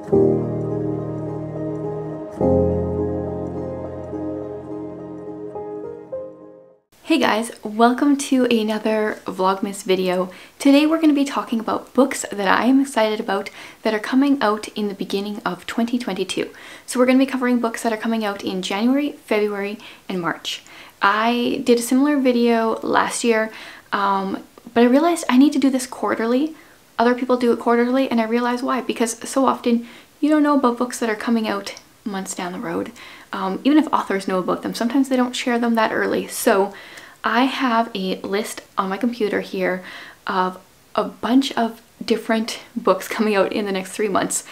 Hey guys, welcome to another Vlogmas video. Today we're going to be talking about books that I am excited about that are coming out in the beginning of 2022. So we're going to be covering books that are coming out in January, February, and March. I did a similar video last year, but I realized I need to do this quarterly. Other people do it quarterly, and I realized why. Because so often you don't know about books that are coming out months down the road. Even if authors know about them, sometimes they don't share them that early. So I have a list on my computer here of a bunch of different books coming out in the next 3 months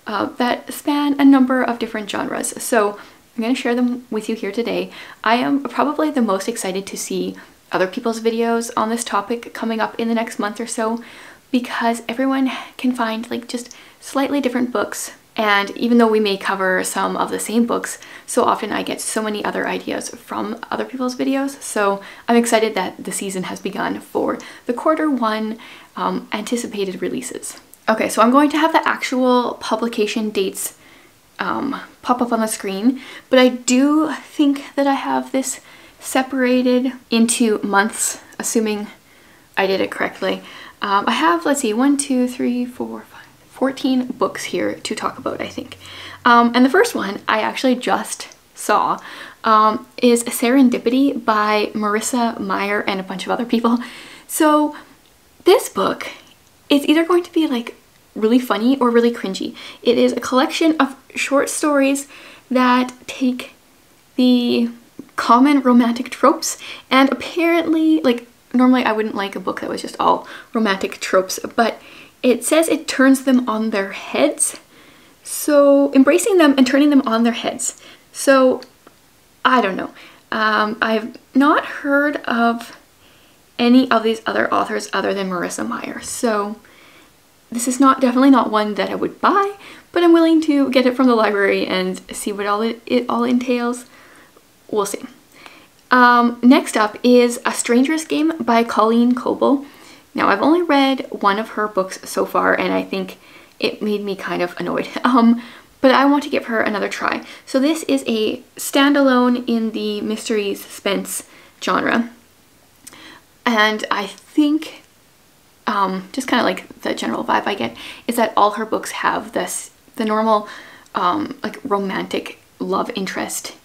that span a number of different genres. So I'm going to share them with you here today. I am probably the most excited to see other people's videos on this topic coming up in the next month or so, because everyone can find like just slightly different books. And even though we may cover some of the same books, so often I get so many other ideas from other people's videos. So I'm excited that the season has begun for the Q1 anticipated releases. Okay, so I'm going to have the actual publication dates pop up on the screen, but I do think that I have this separated into months, assuming I did it correctly. I have, let's see, 1, 2, 3, 4, 5, 14 books here to talk about, I think. And the first one I actually just saw is Serendipity by Marissa Meyer and a bunch of other people. So this book is either going to be like really funny or really cringy. It is a collection of short stories that take the common romantic tropes, and apparently, like, normally I wouldn't like a book that was just all romantic tropes, but it says it turns them on their heads. So embracing them and turning them on their heads. So I don't know. I've not heard of any of these other authors other than Marissa Meyer. So this is definitely not one that I would buy, but I'm willing to get it from the library and see what it all entails. We'll see. Next up is A Stranger's Game by Colleen Coble. Now, I've only read one of her books so far, and I think it made me kind of annoyed. But I want to give her another try. So this is a standalone in the mystery suspense genre. And I think, just kind of like the general vibe I get, is that all her books have the normal, like romantic love interest.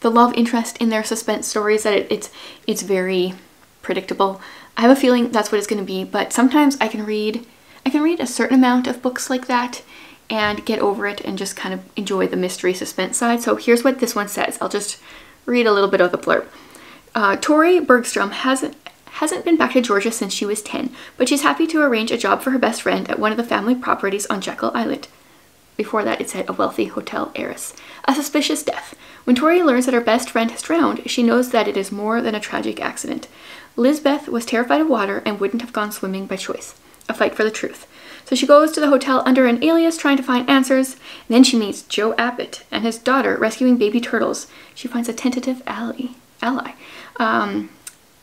The love interest in their suspense stories, that it's very predictable. I have a feeling that's what it's going to be, but sometimes I can read a certain amount of books like that and get over it and just kind of enjoy the mystery suspense side. So here's what this one says. I'll just read a little bit of the blurb. Tori Bergstrom hasn't been back to Georgia since she was 10, but she's happy to arrange a job for her best friend at one of the family properties on Jekyll Island. Before that, it said a wealthy hotel heiress. A suspicious death. When Tori learns that her best friend has drowned, she knows that it is more than a tragic accident. Lisbeth was terrified of water and wouldn't have gone swimming by choice. A fight for the truth. So she goes to the hotel under an alias trying to find answers, and then she meets Joe Abbott and his daughter rescuing baby turtles. She finds a tentative ally.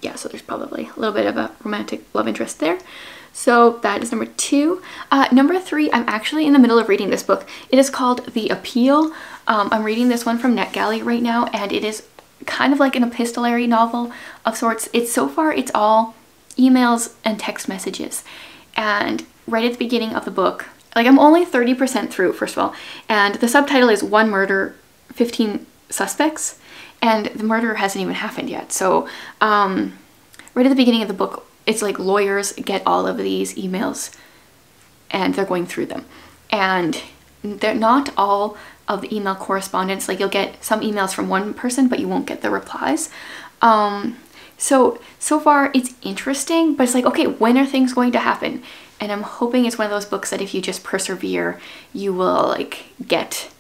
Yeah, so there's probably a little bit of a romantic love interest there. So that is number 2. Number 3, I'm actually in the middle of reading this book. It is called The Appeal. I'm reading this one from NetGalley right now, and it is kind of like an epistolary novel of sorts. So far it's all emails and text messages. And right at the beginning of the book, like, I'm only 30% through, first of all, and the subtitle is 1 Murder, 15 Suspects, and the murder hasn't even happened yet. So right at the beginning of the book, it's like lawyers get all of these emails and they're going through them, and they're not all of the email correspondence. Like, you'll get some emails from one person, but you won't get the replies. So far it's interesting, but it's like, okay, when are things going to happen? And I'm hoping it's one of those books that if you just persevere, you will like get,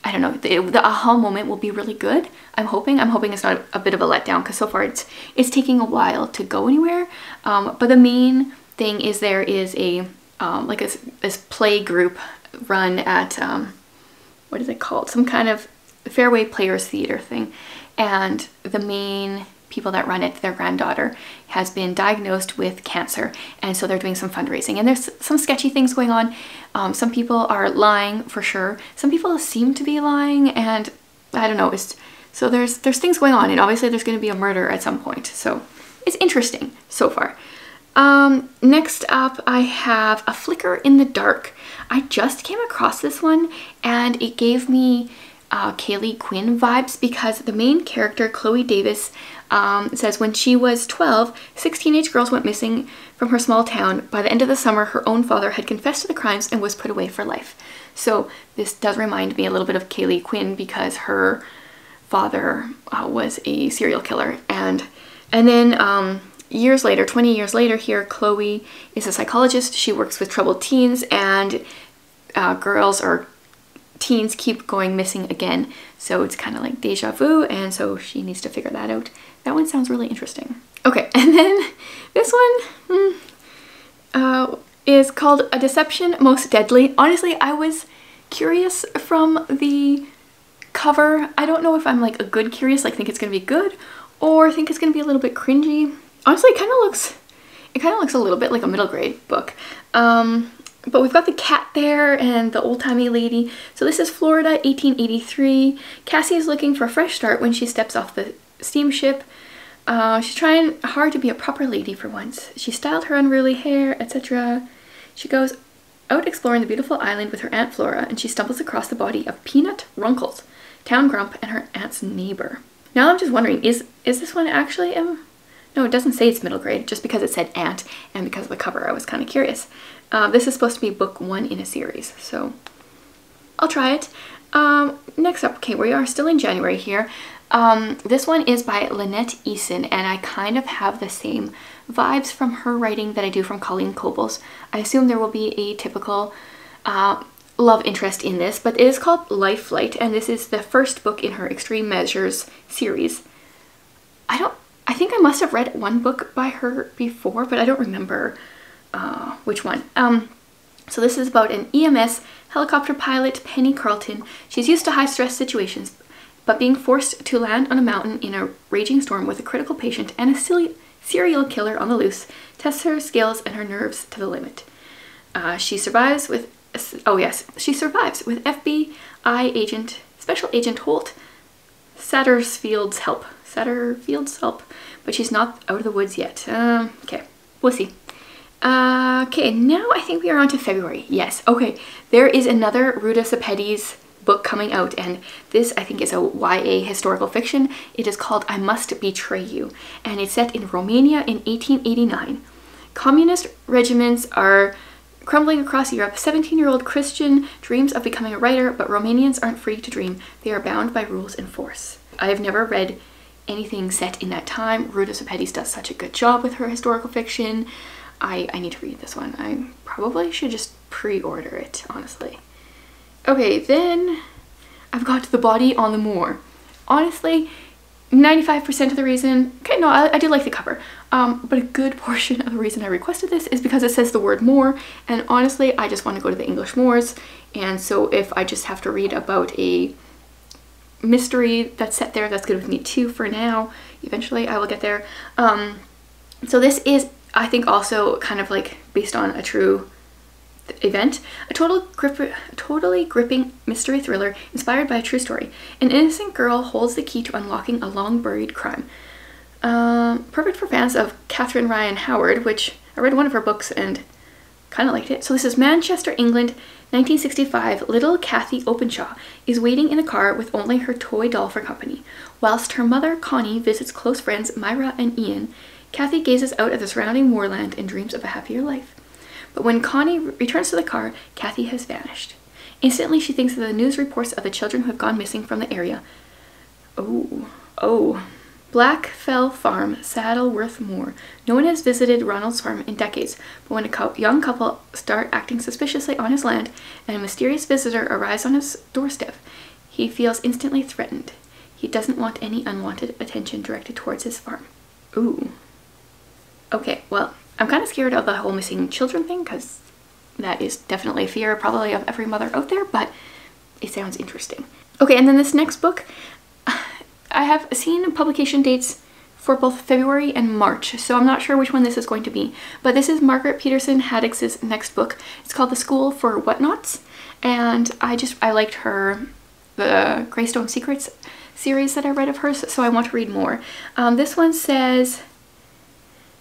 I don't know, the aha moment will be really good. I'm hoping it's not a bit of a letdown, because so far it's taking a while to go anywhere. But the main thing is there is a like this play group run at what is it called? Some kind of Fairway Players Theater thing, and the main people that run it, their granddaughter has been diagnosed with cancer, and so they're doing some fundraising, and there's some sketchy things going on. Some people are lying for sure. Some people seem to be lying, and I don't know. So there's things going on, and obviously there's going to be a murder at some point. So it's interesting so far. Next up, I have A Flicker in the Dark. I just came across this one, and it gave me Kaylee Quinn vibes, because the main character, Chloe Davis, says when she was 12, 6 teenage girls went missing from her small town. By the end of the summer, her own father had confessed to the crimes and was put away for life. So this does remind me a little bit of Kaylee Quinn, because her father was a serial killer. And then years later, 20 years later here, Chloe is a psychologist. She works with troubled teens, and girls or teens keep going missing again. So it's kind of like deja vu, and so she needs to figure that out. That one sounds really interesting. Okay, and then this one is called A Deception Most Deadly. Honestly, I was curious from the cover. I don't know if I'm like a good curious, like think it's gonna be good, or think it's gonna be a little bit cringy. Honestly, it kind of looks a little bit like a middle grade book. But we've got the cat there and the old-timey lady. So this is Florida, 1883. Cassie is looking for a fresh start when she steps off the steamship. She's trying hard to be a proper lady for once. She styled her unruly hair, etc. She goes out exploring the beautiful island with her Aunt Flora, and she stumbles across the body of Peanut Runkles, town grump and her aunt's neighbor. Now I'm just wondering, is this one actually no, it doesn't say it's middle grade, just because it said aunt, and because of the cover I was kind of curious. This is supposed to be book 1 in a series, so I'll try it. Next up, okay, we are still in January here. This one is by Lynette Eason, and I kind of have the same vibes from her writing that I do from Colleen Cobles. I assume there will be a typical love interest in this, but it is called Life Flight, and this is the first book in her Extreme Measures series. I think I must have read one book by her before, but I don't remember which one. So this is about an EMS helicopter pilot, Penny Carlton. She's used to high-stress situations, but being forced to land on a mountain in a raging storm with a critical patient and a serial killer on the loose tests her skills and her nerves to the limit. She survives with FBI agent, Special Agent Holt Satterfield's help. But she's not out of the woods yet. Okay, we'll see. Okay, now I think we are on to February. Yes, okay. There is another Ruta Sepetys book coming out, and this I think is a YA historical fiction. It is called I Must Betray You, and it's set in Romania in 1889. Communist regiments are crumbling across Europe. 17-year-old Christian dreams of becoming a writer, but Romanians aren't free to dream. They are bound by rules and force. I have never read anything set in that time. Ruta Sepetys does such a good job with her historical fiction. I need to read this one. I probably should just pre-order it, honestly. Okay, then I've got The Body on the Moor. Honestly, 95% of the reason, okay, no, I did like the cover, but a good portion of the reason I requested this is because it says the word moor, and honestly, I just want to go to the English moors, and so if I just have to read about a mystery that's set there, that's good with me too for now. Eventually I will get there. So this is, I think, also kind of like based on a true event, a totally gripping mystery thriller inspired by a true story. An innocent girl holds the key to unlocking a long buried crime. Perfect for fans of Catherine Ryan Howard, which I read one of her books and kind of liked it. So this is Manchester, England, 1965. Little Kathy Openshaw is waiting in a car with only her toy doll for company. Whilst her mother, Connie, visits close friends Myra and Ian, Kathy gazes out at the surrounding moorland and dreams of a happier life. But when Connie returns to the car, Kathy has vanished. Instantly, she thinks of the news reports of the children who have gone missing from the area. Oh. Blackfell Farm, Saddleworth Moor. No one has visited Ronald's farm in decades, but when a young couple start acting suspiciously on his land and a mysterious visitor arrives on his doorstep, he feels instantly threatened. He doesn't want any unwanted attention directed towards his farm. Ooh. Okay, well, I'm kind of scared of the whole missing children thing, because that is definitely a fear probably of every mother out there, but it sounds interesting. Okay, and then this next book, I have seen publication dates for both February and March, so I'm not sure which one this is going to be. But this is Margaret Peterson Haddix's next book. It's called The School for Whatnots, and I liked the Greystone Secrets series that I read of hers, so I want to read more. This one says,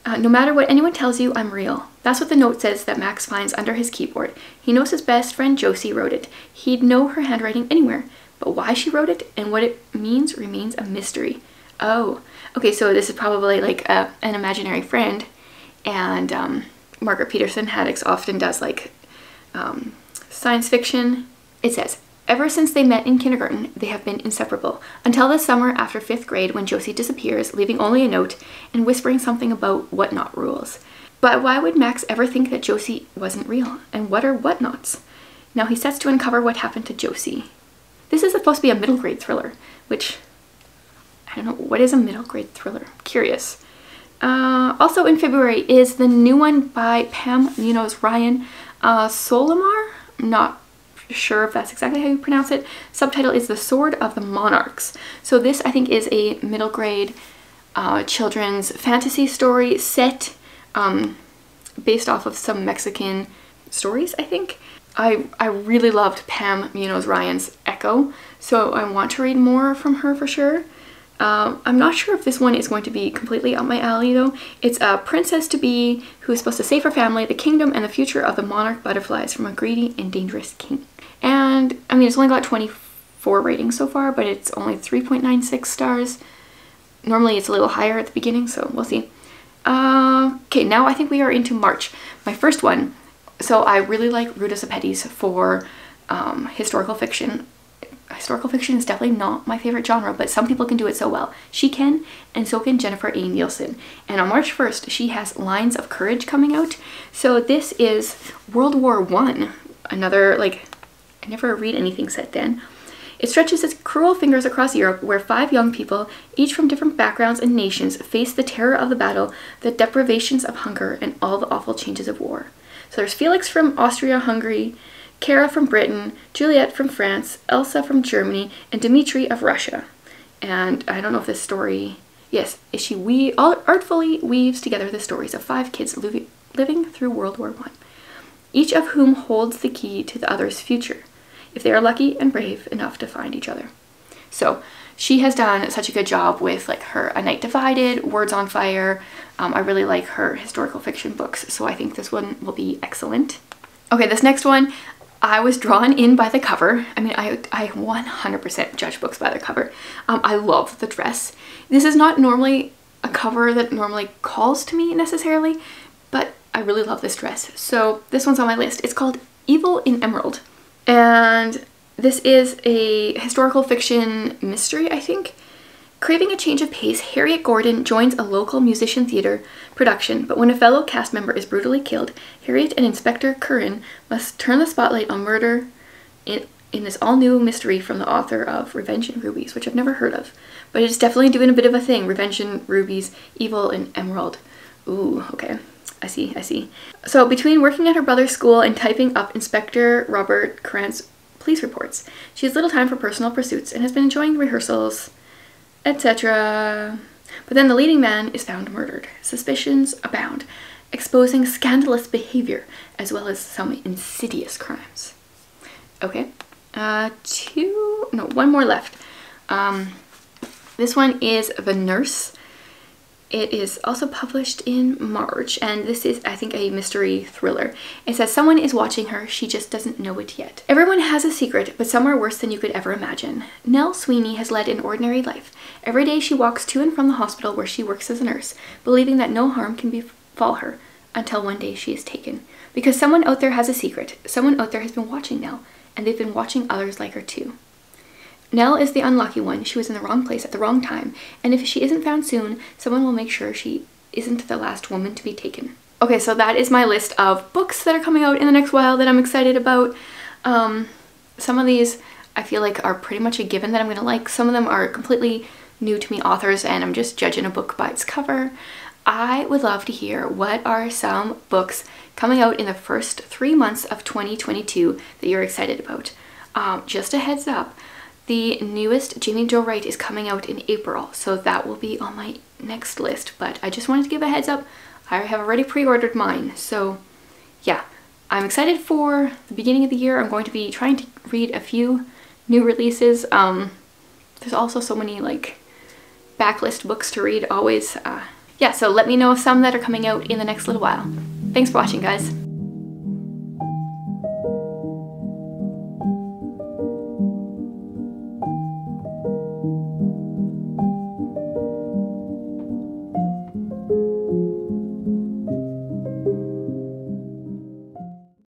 no matter what anyone tells you, I'm real. That's what the note says that Max finds under his keyboard. He knows his best friend Josie wrote it. He'd know her handwriting anywhere, but why she wrote it and what it means remains a mystery. Oh, okay, so this is probably like an imaginary friend, and Margaret Peterson Haddix often does like science fiction. It says, ever since they met in kindergarten, they have been inseparable, until the summer after 5th grade when Josie disappears, leaving only a note and whispering something about whatnot rules. But why would Max ever think that Josie wasn't real? And what are whatnots? Now he sets to uncover what happened to Josie. This is supposed to be a middle grade thriller, which, I don't know, what is a middle grade thriller? I'm curious. Also in February is the new one by Pam Munoz-Ryan, Solimar? I'm not sure if that's exactly how you pronounce it. Subtitle is The Sword of the Monarchs. So this, I think, is a middle grade children's fantasy story set based off of some Mexican stories, I think. I really loved Pam Munoz-Ryan's Echo, so I want to read more from her for sure. I'm not sure if this one is going to be completely up my alley though. It's a princess-to-be who is supposed to save her family, the kingdom, and the future of the monarch butterflies from a greedy and dangerous king. And I mean, it's only got 24 ratings so far, but it's only 3.96 stars. Normally it's a little higher at the beginning, so we'll see. Okay, now I think we are into March. My first one. So I really like Ruta Sepetys for historical fiction. Historical fiction is definitely not my favorite genre, but some people can do it so well. She can, and so can Jennifer A. Nielsen. And on March 1st, she has Lines of Courage coming out. So this is World War I. Another, like, I never read anything set then. It stretches its cruel fingers across Europe, where 5 young people, each from different backgrounds and nations, face the terror of the battle, the deprivations of hunger, and all the awful changes of war. So there's Felix from Austria-Hungary, Kara from Britain, Juliette from France, Elsa from Germany, and Dmitri of Russia. And I don't know if this story, yes, she artfully weaves together the stories of 5 kids living through World War I, each of whom holds the key to the other's future, if they are lucky and brave enough to find each other. So she has done such a good job with like her A Night Divided, Words on Fire. I really like her historical fiction books, so I think this one will be excellent. Okay, this next one, I was drawn in by the cover. I mean, I 100% judge books by the cover. I love the dress. This is not normally a cover that normally calls to me necessarily, but I really love this dress. So this one's on my list. It's called Evil in Emerald. And this is a historical fiction mystery, I think. Craving a change of pace, Harriet Gordon joins a local musician theater production, but when a fellow cast member is brutally killed, Harriet and Inspector Curran must turn the spotlight on murder in this all-new mystery from the author of Revenge in Rubies, which I've never heard of. But it's definitely doing a bit of a thing. Revenge in Rubies, Evil in Emerald. Ooh, okay. I see. So between working at her brother's school and typing up Inspector Robert Curran's police reports, she has little time for personal pursuits and has been enjoying rehearsals, etc. But then the leading man is found murdered. Suspicions abound, exposing scandalous behavior as well as some insidious crimes. Okay, one more left. This one is The Nurse. It is also published in March, and this is, I think, a mystery thriller. It says someone is watching her, she just doesn't know it yet. Everyone has a secret, but some are worse than you could ever imagine. Nell Sweeney has led an ordinary life. Every day she walks to and from the hospital where she works as a nurse, believing that no harm can befall her, until one day she is taken. Because someone out there has a secret. Someone out there has been watching Nell, and they've been watching others like her too. Nell is the unlucky one. She was in the wrong place at the wrong time, and if she isn't found soon, someone will make sure she isn't the last woman to be taken. Okay, so that is my list of books that are coming out in the next while that I'm excited about. Some of these I feel like are pretty much a given that I'm gonna like. Some of them are completely new to me authors, and I'm just judging a book by its cover. I would love to hear what are some books coming out in the first 3 months of 2022 that you're excited about. Just a heads up. The newest Jamie Jo Wright is coming out in April, so that will be on my next list, but I just wanted to give a heads up. I have already pre-ordered mine, so yeah, I'm excited for the beginning of the year. I'm going to be trying to read a few new releases. There's also so many like backlist books to read always. Yeah, so let me know of some that are coming out in the next little while. Thanks for watching, guys.